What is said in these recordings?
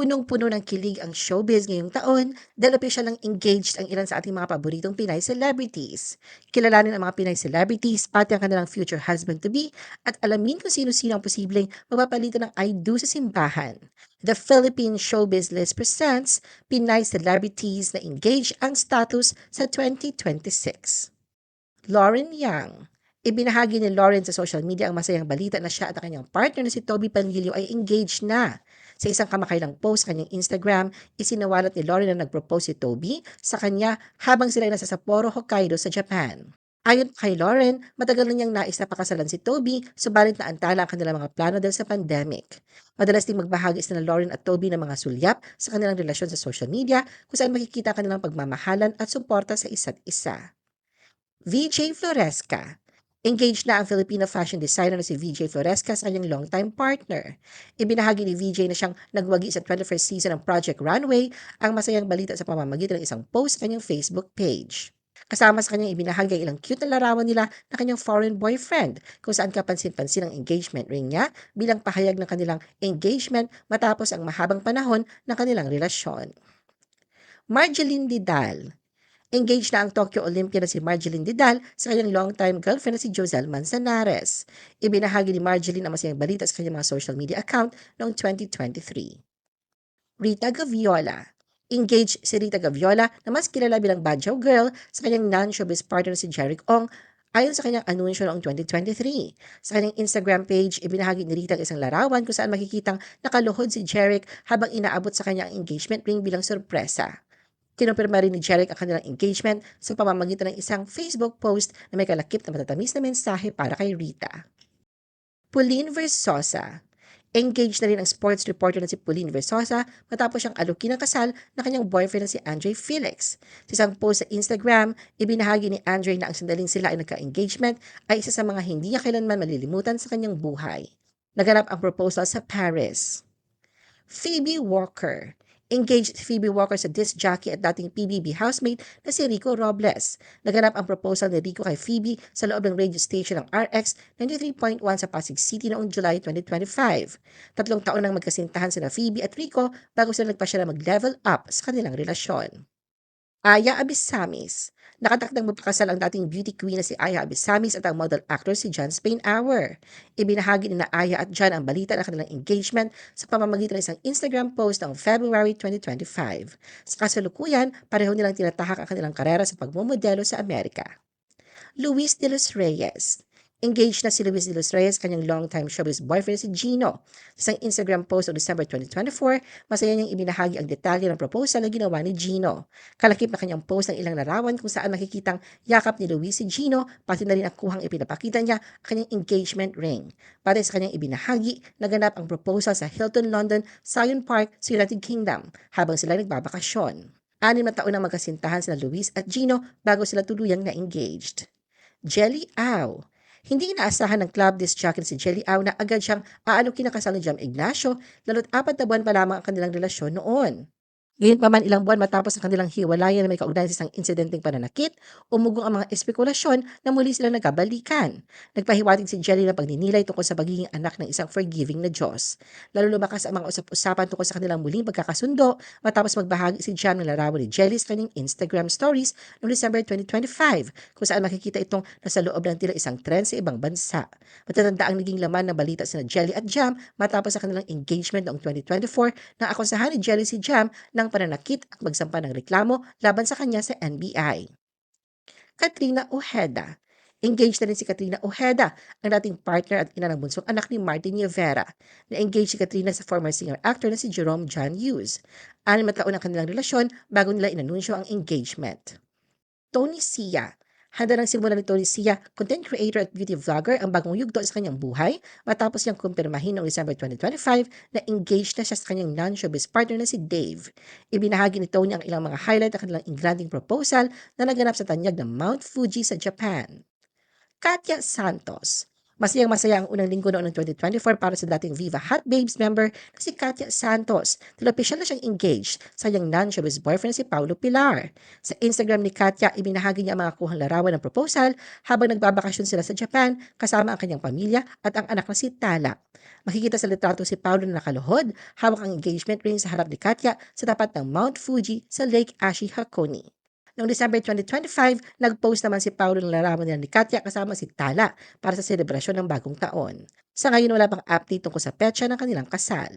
Punong-puno ng kilig ang showbiz ngayong taon dahil opisyalang engaged ang ilan sa ating mga paboritong Pinay celebrities. Kilalanin ang mga Pinay celebrities, pati ang kanilang future husband-to-be at alamin kung sino-sino ang posibleng mapapalitan ng I do sa simbahan. The Philippine Showbiz List presents Pinay celebrities na engaged ang status sa 2026. Lauren Yang. Ibinahagi ni Lauren sa social media ang masayang balita na siya at ang kanyang partner na si Toby Pangilio ay engaged na. Sa isang kamakailang post sa kanyang Instagram, isinawalat ni Lauren na nagpropose si Toby sa kanya habang sila ay nasa Sapporo, Hokkaido sa Japan. Ayon kay Lauren, matagal na niyang nais na pakasalan si Toby, subalit naantala ang kanilang mga plano dahil sa pandemic. Madalas ding magbahagi sina Lauren at Toby ng mga sulyap sa kanilang relasyon sa social media kung saan makikita ang kanilang pagmamahalan at suporta sa isa't isa. VJ Floresca. Engaged na ang Filipino fashion designer na si VJ Floresca sa kanyang longtime partner. Ibinahagi ni VJ na siyang nagwagi sa 21st season ng Project Runway ang masayang balita sa pamamagitan ng isang post sa kanyang Facebook page. Kasama sa kanyang ibinahagi ang ilang cute na larawan nila na kanyang foreign boyfriend kung saan kapansin-pansin ang engagement ring niya bilang pahayag ng kanilang engagement matapos ang mahabang panahon ng kanilang relasyon. Marjeline Didal. Engaged na ang Tokyo Olympian na si Marjeline Didal sa kanyang longtime girlfriend na si Josel Manzanares. Ibinahagi ni Marjeline ang masayang balita sa kanyang mga social media account noong 2023. Rita Gaviola. Engaged si Rita Gaviola na mas kilala bilang Badjaw Girl sa kanyang non-showbiz partner na si Jeric Ong ayon sa kanyang anunsyo noong 2023. Sa kanyang Instagram page, ibinahagi ni Rita ang isang larawan kung saan makikitang nakaluhod si Jeric habang inaabot sa kanyang engagement ring bilang sorpresa. Kinumpirma rin ni Jeric ang kanilang engagement sa pamamagitan ng isang Facebook post na may kalakip na matatamis na mensahe para kay Rita. Pauline Versosa. Engaged na rin ang sports reporter na si Pauline Versosa matapos siyang alukin ng kasal na kanyang boyfriend na si Andre Felix. Sa isang post sa Instagram, ibinahagi ni Andre na ang sandaling sila ay nagka-engagement ay isa sa mga hindi niya kailanman malilimutan sa kanyang buhay. Naganap ang proposal sa Paris. Phoebe Walker. Engaged si Phoebe Walker sa disc jockey at dating PBB housemate na si Rico Robles. Naganap ang proposal ni Rico kay Phoebe sa loob ng radio station ng RX 93.1 sa Pasig City noong July 2025. 3 taon nang magkasintahan sina Phoebe at Rico bago sila nagpasya na mag-level up sa kanilang relasyon. Aya Abisamis. Nakatakdang magpakasal ang dating beauty queen na si Aya Abisamis at ang model actor si John Spainhour. Ibinahagi ni na Aya at John ang balita ng kanilang engagement sa pamamagitan ng isang Instagram post noong February 2025. Sa kasalukuyan, pareho nilang tinatahak ang kanilang karera sa pagmumodelo sa Amerika. Luis de los Reyes. Engaged na si Luis de los Reyes kanyang long-time showbiz boyfriend si Gino. Sa isang Instagram post noong December 2024, masaya niyang ibinahagi ang detalye ng proposal na ginawa ni Gino. Kalakip na kanyang post ng ilang larawan kung saan makikitang yakap ni Luis si Gino, pati na rin ang kuhang ipinapakita niya ang kanyang engagement ring. Para sa kanyang ibinahagi, naganap ang proposal sa Hilton London Scion Park sa United Kingdom habang sila nagbabakasyon. 6 na taon na magkasintahan sina Luis at Gino bago sila tuluyang na-engaged. Jelly Au. Hindi inaasahan ng club disc jockey si Jelly Au na agad siyang aalukin ng kasal ni Jam Ignacio lalo't 4 na buwan pa lamang ang kanilang relasyon noon. Gayunpaman ilang buwan matapos ang kanilang hiwalayan na may kaugnayan sa isang insidenteng pananakit, umugong ang mga espekulasyon na muli silang nagkabalikan. Nagpahiwatig si Jelly ng pagninilay tungkol sa pagiging anak ng isang forgiving na Diyos. Lalo lumakas ang mga usap-usapan tungkol sa kanilang muling pagkakasundo matapos magbahagi si Jam ng larawan ni Jelly sa kanyang Instagram stories noong December 2025 kung saan makikita itong nasa loob ng tila isang tren sa ibang bansa. Matatanda ang naging laman ng balita sina Jelly at Jam matapos sa kanilang engagement noong 2024 na akusahan ni Jelly si Jam ng pananakit at magsampa ng reklamo laban sa kanya sa NBI. Katrina Ojeda. Engaged na rin si Katrina Ojeda, ang dating partner at ina ng bunsong anak ni Martin Rivera. Na-engage si Katrina sa former singer-actor na si Jerome John Hughes. 6 na taon ang kanilang relasyon bago nila inanunsyo ang engagement. Tony Sia. Handa nang simulan ni Tony Sia, content creator at beauty vlogger, ang bagong yugto sa kanyang buhay matapos niyang kumpirmahin noong December 2025 na engaged na siya sa kanyang non-showbiz partner na si Dave. Ibinahagi ni Tony ang ilang mga highlight ng kanilang ingranding proposal na naganap sa tanyag ng Mount Fuji sa Japan. Katya Santos. Masayang-masaya ang unang linggo noon ng 2024 para sa dating Viva Hot Babes member na si Katya Santos. Dahil opisyal na siyang engaged sa kanyang non-showbiz boyfriend na si Paulo Pilar. Sa Instagram ni Katya, ibinahagi niya ang mga kuhang larawan ng proposal habang nagbabakasyon sila sa Japan kasama ang kanyang pamilya at ang anak na si Tala. Makikita sa litrato si Paulo na nakaluhod, hawak ang engagement ring sa harap ni Katya sa tapat ng Mount Fuji sa Lake Ashi, Hakone. Noong December 2025, nag-post naman si Paulo ng larawan nila ni Katya kasama si Tala para sa selebrasyon ng bagong taon. Sa ngayon wala pang update tungkol sa petsa ng kanilang kasal.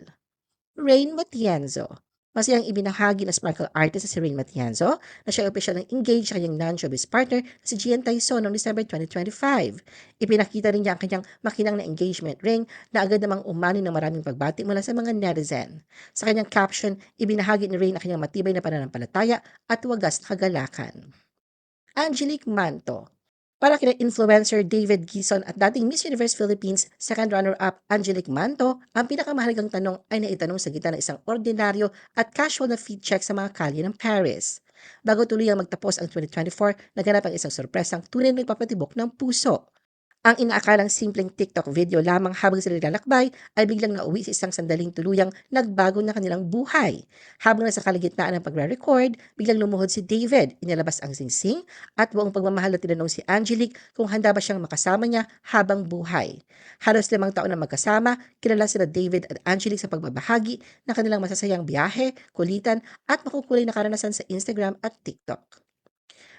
Rain Matienzo. Masayang ibinahagi na sparkle artist na si Rain Matienzo na siya ay opisyal ng engaged sa kanyang non-showbiz partner na si Gian Taison noong December 2025. Ipinakita rin niya ang kanyang makinang na engagement ring na agad namang umani ng maraming pagbati mula sa mga netizen. Sa kanyang caption, ibinahagi ni Rain ang kanyang matibay na pananampalataya at wagas na kagalakan. Angelique Manto. Para kina influencer David Gison at dating Miss Universe Philippines second runner-up Angelique Manto, ang pinakamahalagang tanong ay naitanong sa gitna ng isang ordinaryo at casual na feed check sa mga kalye ng Paris. Bago tuluyang magtapos ang 2024, naganap ang isang sorpresang tunay na nagpapatibok ng puso. Ang inaakalang simpleng TikTok video lamang habang sila nilalakbay ay biglang nauwi sa isang sandaling tuluyang nagbago na kanilang buhay. Habang nasa kalagitnaan ng pagre-record, biglang lumuhod si David, inilabas ang singsing at buong pagmamahal na tinanong si Angelique kung handa ba siyang makasama niya habang buhay. Halos 5 taon na magkasama, kilala sila David at Angelique sa pagbabahagi ng kanilang masasayang biyahe, kulitan at makukulay na karanasan sa Instagram at TikTok.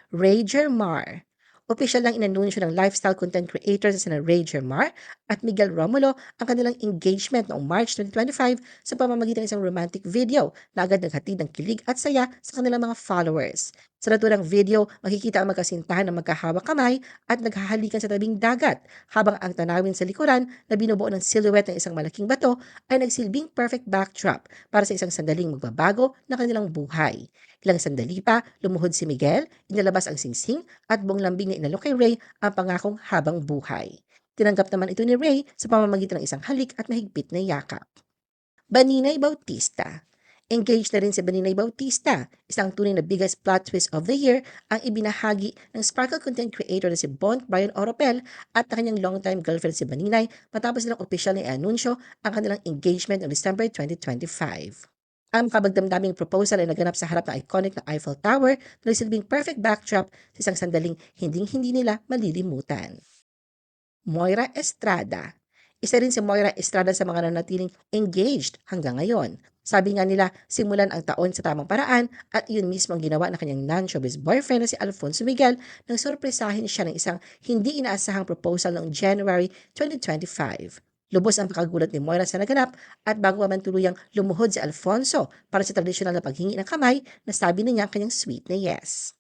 Ray Germar. Opisyal lang inanunsyo ng lifestyle content creators na sina Ray Germar at Miguel Romulo ang kanilang engagement noong March 2025 sa pamamagitan ng isang romantic video na agad naghatid ng kilig at saya sa kanilang mga followers. Sa naturang video, makikita ang magkasintahan na magkahawak kamay at naghahalikan sa tabing dagat habang ang tanawin sa likuran na binubuo ng silhouette ng isang malaking bato ay nagsilbing perfect backdrop para sa isang sandaling magbabago na kanilang buhay. Ilang sandali pa, lumuhod si Miguel, inilabas ang singsing at buong lambing na inalok kay Ray ang pangakong habang buhay. Tinanggap naman ito ni Ray sa pamamagitan ng isang halik at mahigpit na yakap. Baninay Bautista. Engaged na rin si Baninay Bautista, isang tunay na biggest plot twist of the year ang ibinahagi ng sparkle content creator na si Bont Brian Oropel at ang kanyang longtime girlfriend si Baninay matapos nilang opisyal na i-anunsyo ang kanilang engagement noong December 2025. Ang kabagdamdaming proposal ay naganap sa harap ng iconic na Eiffel Tower na nagsilbing perfect backdrop sa isang sandaling hinding-hindi nila malilimutan. Moira Estrada. Isa rin si Moira Estrada sa mga nanatiling engaged hanggang ngayon. Sabi nga nila, simulan ang taon sa tamang paraan at yun mismo ang ginawa ng kanyang non-showbiz boyfriend na si Alfonso Miguel nang sorpresahin siya ng isang hindi inaasahang proposal noong January 2025. Lubos ang pakagulat ni Moira sa naganap at bago man tuluyang lumuhod si Alfonso para sa tradisyonal na paghingi ng kamay, nasabi na niya ang kanyang sweet na yes.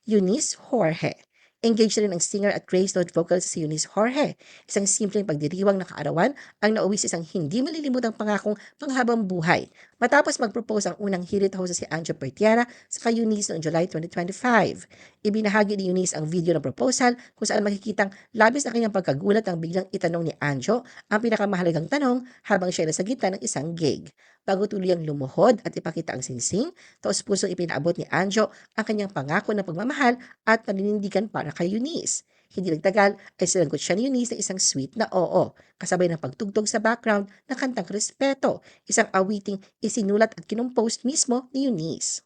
Eunice Jorge. Engaged rin ang singer at Grace Note vocalist si Eunice Jorge. Isang simpleng pagdiriwang na kaarawan ang nauwi sa isang hindi malilimutang pangakong panghabang buhay. Matapos mag-propose ang unang hirit host si Anjo Pertiera sa kay Eunice noong July 2025. Ibinahagi ni Eunice ang video ng proposal kung saan makikitang labis na kanyang pagkagulat ang biglang itanong ni Anjo ang pinakamahalagang tanong habang siya nasa gitna ng isang gig. Bago tuluyang lumuhod at ipakita ang singsing, taos-pusong ipinaabot ni Anjo ang kanyang pangako ng pagmamahal at paninindigan para kay Eunice. Hindi nagtagal ay sinagot siya ni Eunice ng isang sweet na oo, kasabay ng pagtugtog sa background ng kantang Respeto, isang awiting isinulat at kinumpose mismo ni Eunice.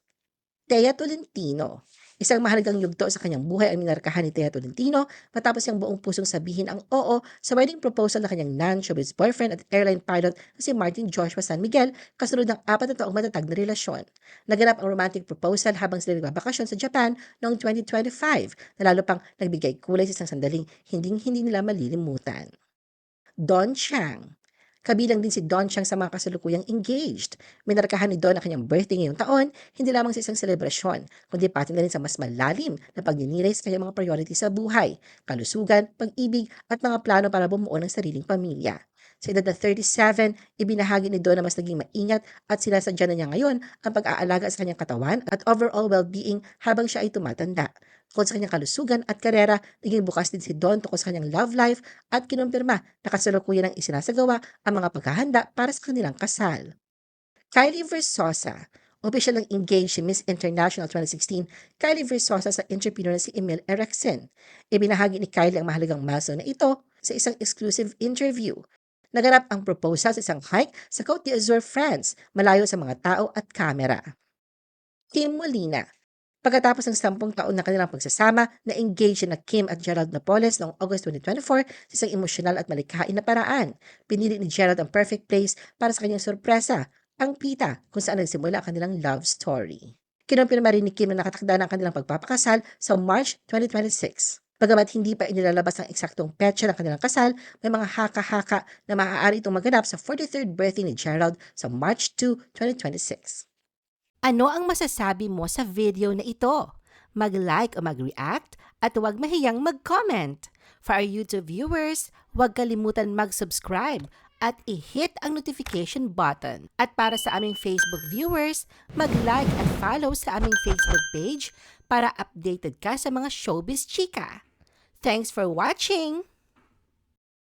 Thea Tolentino. Isang mahalagang yugto sa kanyang buhay ang minarkahan ni Thea Tolentino matapos siyang buong pusong sabihin ang oo sa wedding proposal ng kanyang non-showbiz boyfriend at airline pilot na si Martin Joshua San Miguel kasunod ng 4 na taong matatag na relasyon. Naganap ang romantic proposal habang sila nagbabakasyon sa Japan noong 2025 na lalo pang nagbigay kulay sa isang sandaling hindi nila malilimutan. Don Chiang. Kabilang din si Don Chiang sa mga kasalukuyang engaged. Minarkahan ni Don ang kanyang birthday ngayong taon, hindi lamang sa isang selebrasyon, kundi pati na rin sa mas malalim na pagninilay sa kanyang mga priority sa buhay, kalusugan, pag-ibig at mga plano para bumuo ng sariling pamilya. Sa edad na 37, ibinahagi ni Don na mas naging maingat at sinasadya na niya ngayon ang pag-aalaga sa kanyang katawan at overall well-being habang siya ay tumatanda. Tungkol sa kanyang kalusugan at karera, naging bukas din si Don tungkol sa kanyang love life at kinumpirma na kasalukuyan ang isinasagawa ang mga paghahanda para sa kanilang kasal. Kylie Versosa. Opisyal ng engaged si Miss International 2016, Kylie Versosa sa entrepreneur na si Emil Erickson. Ibinahagi ni Kylie ang mahalagang milestone na ito sa isang exclusive interview. Naganap ang proposal sa isang hike sa Côte d'Azur, France, malayo sa mga tao at kamera. Kim Molina. Pagkatapos ng 10 taon na kanilang pagsasama, na-engage na Kim at Gerald Napoles noong August 2024 sa isang emosyonal at malikhain na paraan. Pinili ni Gerald ang perfect place para sa kanyang sorpresa, ang pita, kung saan nagsimula ang kanilang love story. Kinumpirma rin ni Kim na nakatakda na ang kanilang pagpapakasal sa March 2026. Bagamat hindi pa inilalabas ang eksaktong petsa ng kanilang kasal, may mga haka-haka na maaari itong maganap sa 43rd birthday ni Gerald sa March 2, 2026. Ano ang masasabi mo sa video na ito? Mag-like o mag-react at huwag mahiyang mag-comment. For our YouTube viewers, huwag kalimutan mag-subscribe at i-hit ang notification button. At para sa aming Facebook viewers, mag-like at follow sa aming Facebook page para updated ka sa mga showbiz chika. Thanks for watching!